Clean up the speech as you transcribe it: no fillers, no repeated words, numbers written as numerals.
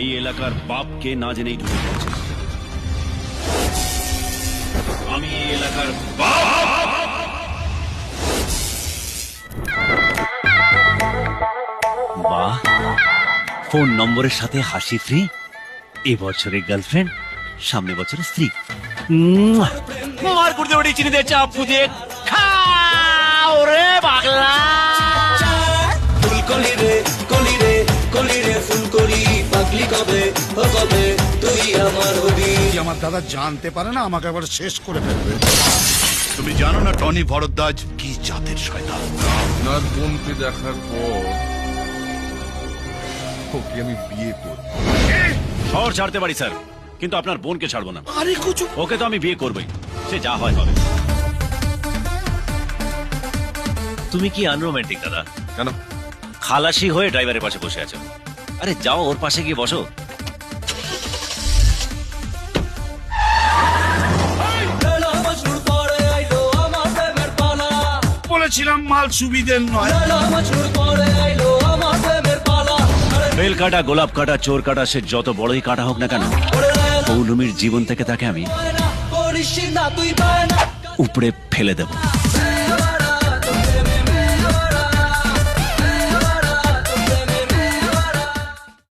এই এলাকার বাপকে না জেনেই ঢুকে পড়েছে। আমি এই এলাকার বাপ। বাহ, ফোন নম্বরের সাথে হাসি ফ্রি। এবছরের গার্লফ্রেন্ড, সামনে বছরের স্ত্রী। মার করতে ওটি চিনি দিয়ে চাপ ফুদিয়ে খাও রে পাগলা। ফুলকলি রে কলি রে কলি রে ফুলকলি পাগলি কবে ও কবে তুই আমার হবি। আমার দাদা জানতে পারে না, আমাকে আবার শেষ করে ফেলবে। তুমি জানো না টনি ভরদ্বাজ কি জাতের শয়তান? আপনার বোনকে দেখার পর ওকে আমি বিয়ে করব। শহর ছাড়তে পারি স্যার, কিন্তু আপনার বোনকে ছাড়বো না। আরে কুচু, ওকে তো আমি বিয়ে করবই, সে যা হয় হবে। তুমি কি আনরোম্যান্টিক দাদা? কেন? খালাসি হয়ে ড্রাইভারের পাশে বসে আছো। আরে যাও ওর পাশে গিয়ে বসো। বলেছিলাম মাল সুবিধের নয়। বেল কাটা, গোলাপ কাটা, চোর কাটা, সে যত বড়ই কাটা হোক না কেন, পৌলমীর জীবন থেকে তাকে আমি উপড়ে ফেলে দেব।